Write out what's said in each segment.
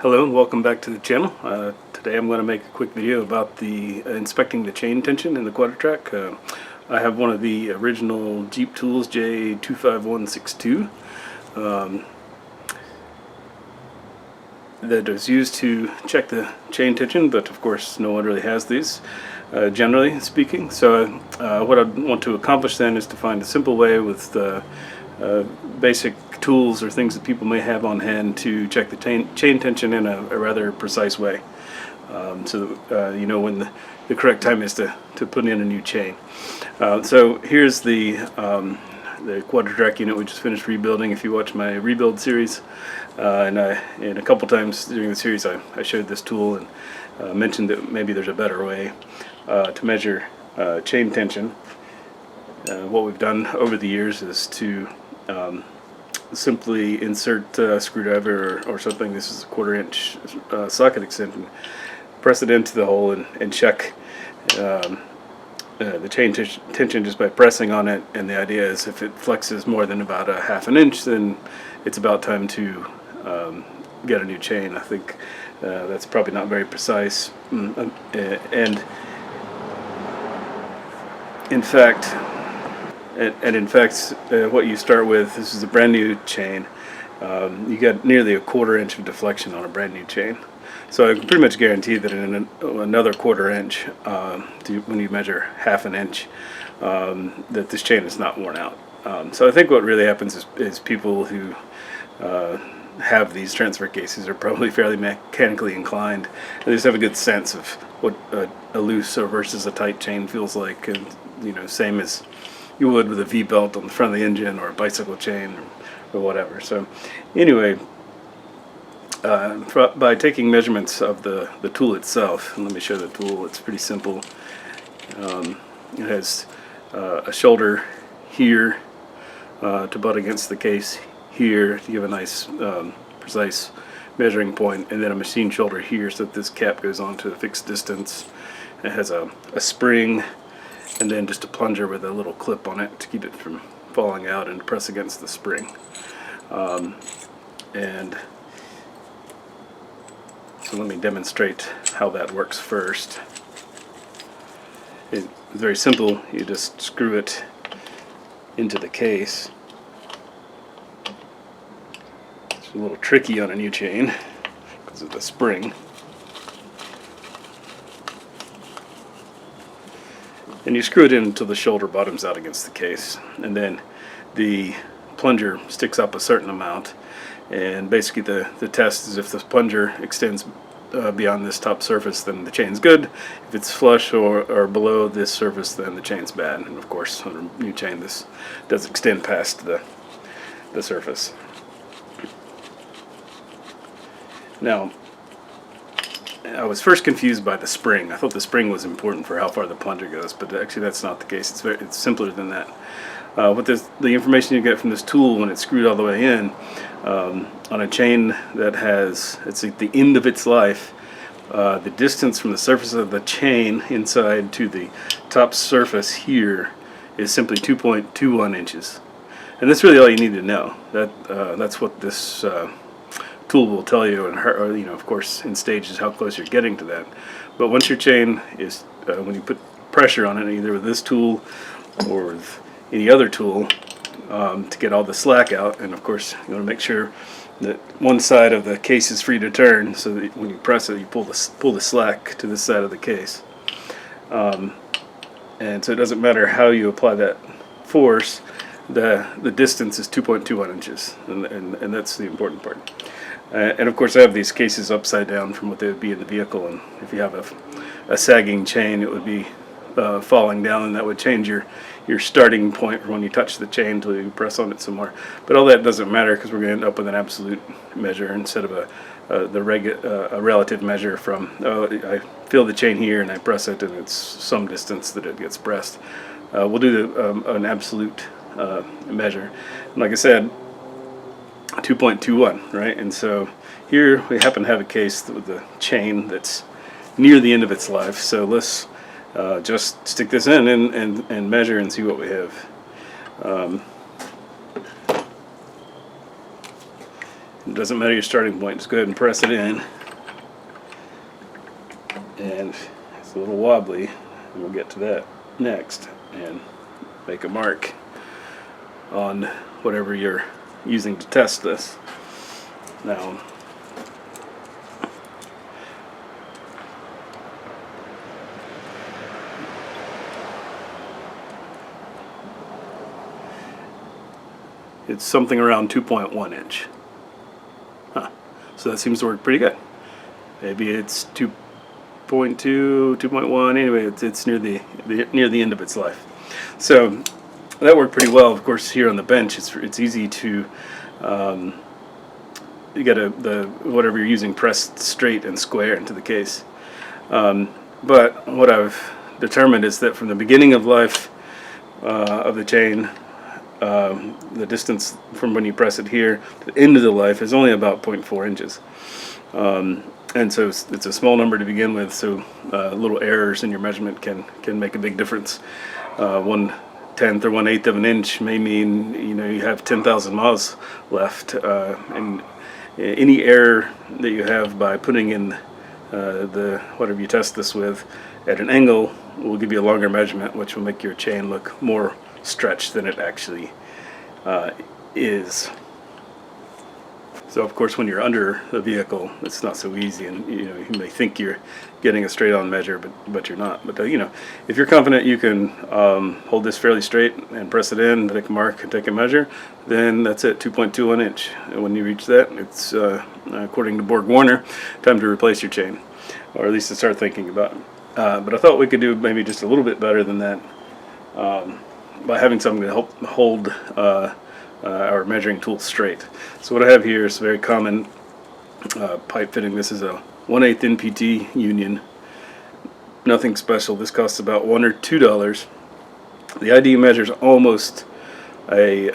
Hello and welcome back to the channel. Today I'm going to make a quick video about the inspecting the chain tension in the Quadratrac. I have one of the original Jeep tools, J25162, that is used to check the chain tension, but of course no one really has these, generally speaking. So what I want to accomplish then is to find a simple way with basic tools or things that people may have on hand to check the chain tension in a rather precise way, so that you know when the correct time is to put in a new chain. So here's the Quadratrac unit we just finished rebuilding. If you watch my rebuild series, and a couple times during the series I showed this tool and mentioned that maybe there's a better way to measure chain tension. What we've done over the years is to simply insert a screwdriver or something. This is a 1/4 inch socket extension. Press it into the hole and check the chain tension just by pressing on it. And the idea is if it flexes more than about 1/2 inch, then it's about time to get a new chain. I think that's probably not very precise. And in fact, what you start with, this is a brand new chain. You got nearly a 1/4 inch of deflection on a brand new chain. So I can pretty much guarantee that in another 1/4 inch, when you measure 1/2 inch, that this chain is not worn out. So I think what really happens is people who have these transfer cases are probably fairly mechanically inclined. They just have a good sense of what a loose or versus a tight chain feels like, and same as you would with a V-belt on the front of the engine or a bicycle chain or whatever. So anyway, by taking measurements of the tool itself, and let me show the tool. It's pretty simple. It has a shoulder here to butt against the case here to give a nice precise measuring point, and then a machine shoulder here so that this cap goes on to a fixed distance. It has a spring, and then just a plunger with a little clip on it to keep it from falling out and press against the spring. And so let me demonstrate how that works first. It's very simple. You just screw it into the case. It's a little tricky on a new chain because of the spring. And you screw it in until the shoulder bottoms out against the case, and then the plunger sticks up a certain amount. And basically the test is if the plunger extends beyond this top surface, then the chain's good. If it's flush or below this surface, then the chain's bad. And of course, on a new chain, this does extend past the surface. Now, I was first confused by the spring. I thought the spring was important for how far the plunger goes, but actually that's not the case. It's simpler than that. The information you get from this tool when it's screwed all the way in, on a chain that has, it's at the end of its life, the distance from the surface of the chain inside to the top surface here is simply 2.21 inches. And that's really all you need to know. That's what this tool will tell you, and of course in stages how close you're getting to that. But once your chain is, when you put pressure on it, either with this tool or with any other tool, to get all the slack out, and of course you want to make sure that one side of the case is free to turn, so that when you press it, you pull the slack to this side of the case. And so it doesn't matter how you apply that force, the distance is 2.21 inches, and that's the important part. And of course I have these cases upside down from what they would be in the vehicle, and if you have a sagging chain, it would be falling down, and that would change your starting point when you touch the chain until you press on it some more. But all that doesn't matter because we're going to end up with an absolute measure instead of a relative measure from, I feel the chain here and I press it and it's some distance that it gets pressed. We'll do an absolute measure. And like I said, 2.21, right? And so here we happen to have a case with a chain that's near the end of its life. So let's just stick this in and measure and see what we have. It doesn't matter your starting point, just go ahead and press it in. And it's a little wobbly, and we'll get to that next, and make a mark on whatever you're using to test this. Now, it's something around 2.1 inch. Huh. So that seems to work pretty good. Maybe it's 2.2, 2.1. Anyway, it's near the end of its life. So that worked pretty well. Of course, here on the bench, it's easy to you got the whatever you're using pressed straight and square into the case. But what I've determined is that from the beginning of life of the chain, the distance from when you press it here to the end of the life is only about 0.4 inches. And so it's a small number to begin with, so little errors in your measurement can make a big difference. 1/10 or 1/8 of an inch may mean you have 10,000 miles left, and any error that you have by putting in the whatever you test this with at an angle will give you a longer measurement, which will make your chain look more stretched than it actually is. So of course, when you're under the vehicle, it's not so easy, and you may think you're getting a straight-on measure, but you're not. But if you're confident you can hold this fairly straight and press it in, take a mark, and take a measure, then that's it, 2.21 inch. And when you reach that, it's according to Borg Warner, time to replace your chain, or at least to start thinking about it. But I thought we could do maybe just a little bit better than that by having something to help hold our measuring tool straight. So what I have here is a very common pipe fitting. This is a 1/8 NPT union. Nothing special. This costs about $1 or $2. The ID measures almost a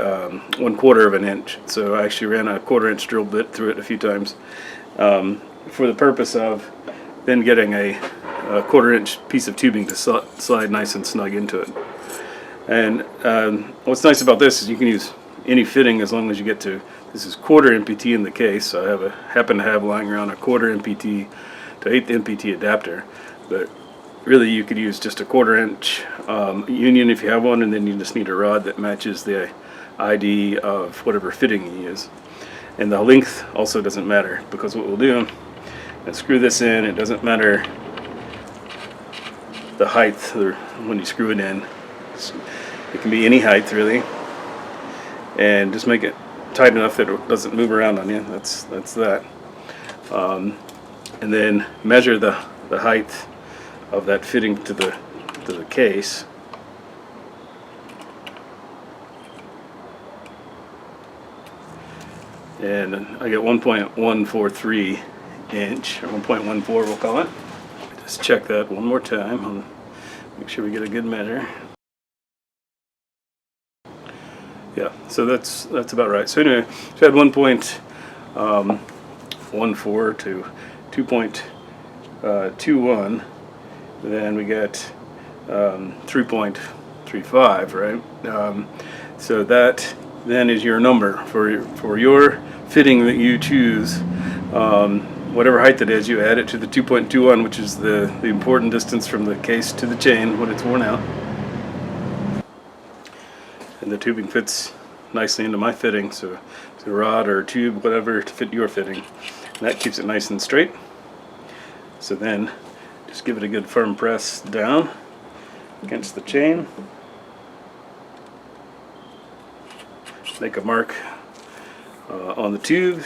1/4 of an inch. So I actually ran a 1/4 inch drill bit through it a few times for the purpose of then getting a 1/4 inch piece of tubing to slide nice and snug into it. And what's nice about this is you can use any fitting as long as you get to, this is 1/4 NPT in the case, so I happen to have lying around a 1/4 NPT to 1/8 NPT adapter, but really you could use just a 1/4 inch union if you have one, and then you just need a rod that matches the ID of whatever fitting you use. And the length also doesn't matter, because what we'll do is screw this in. It doesn't matter the height or when you screw it in. It can be any height really, and just make it tight enough that it doesn't move around on you. That's that. And then measure the height of that fitting to the case. And I get 1.143 inch, or 1.14 we'll call it. Just check that one more time and make sure we get a good measure. Yeah, so that's about right. So anyway, so I had 1.14 to 2.21. Then we get 3.35, right? So that then is your number for your fitting that you choose. Whatever height it is, you add it to the 2.21, which is the important distance from the case to the chain when it's worn out. And the tubing fits nicely into my fitting, so it's a rod or a tube, whatever, to fit your fitting. And that keeps it nice and straight. So then just give it a good firm press down against the chain. Make a mark on the tube.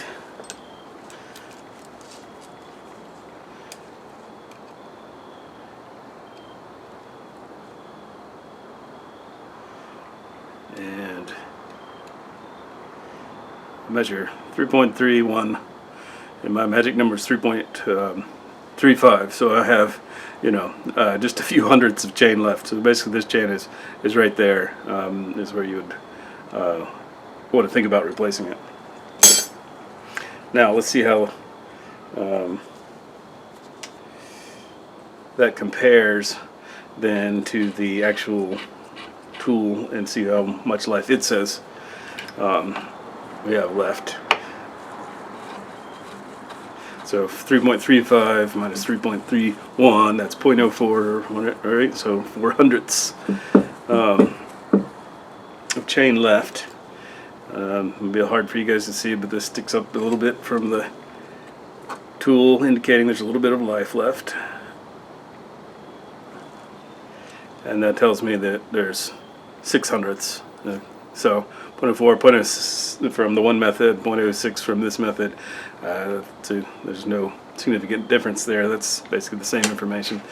And measure 3.31, and my magic number is 3.35. So I have, just a few hundredths of chain left. So basically, this chain is right there. Is where you would want to think about replacing it. Now let's see how that compares then to the actual tool, and see how much life it says we have left. So 3.35 minus 3.31, that's 0.04, alright, so 4/100ths of chain left. It'll be hard for you guys to see, but this sticks up a little bit from the tool, indicating there's a little bit of life left. And that tells me that there's 6/100ths. So 0.04, 0.06 from the one method, 0.06 from this method. So there's no significant difference there. That's basically the same information.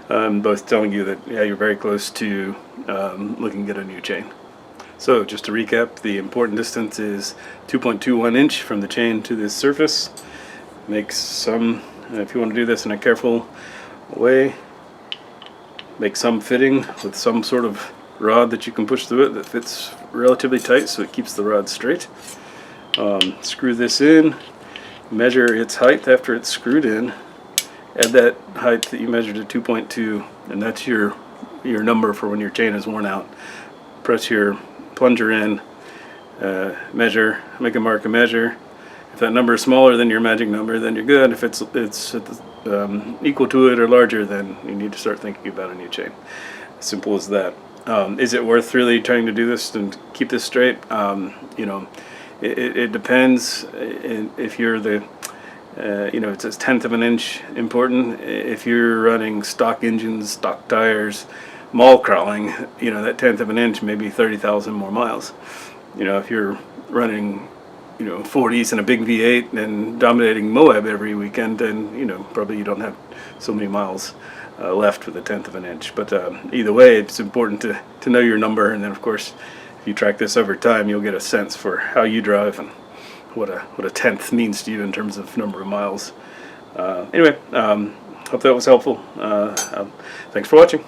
Both telling you that, yeah, you're very close to looking at a new chain. So just to recap, the important distance is 2.21 inch from the chain to this surface. Make some, if you want to do this in a careful way, make some fitting with some sort of rod that you can push through it that fits relatively tight so it keeps the rod straight. Screw this in, measure its height after it's screwed in, add that height that you measured to 2.2, and that's your number for when your chain is worn out. Press your plunger in, measure, make a mark and measure. If that number is smaller than your magic number, then you're good. If it's equal to it or larger, then you need to start thinking about a new chain. Simple as that. Is it worth really trying to do this and keep this straight? You know, it depends. If you're the, you know, it's a 1/10 of an inch important. If you're running stock engines, stock tires, mall crawling, you know, that 1/10 of an inch may be 30,000 more miles. You know, if you're running, you know, 40s and a big V8 and dominating Moab every weekend, then, you know, probably you don't have so many miles left with a 1/10 of an inch. But either way, it's important to know your number, and then of course if you track this over time, you'll get a sense for how you drive and what a 1/10 means to you in terms of number of miles. Anyway, hope that was helpful. Thanks for watching.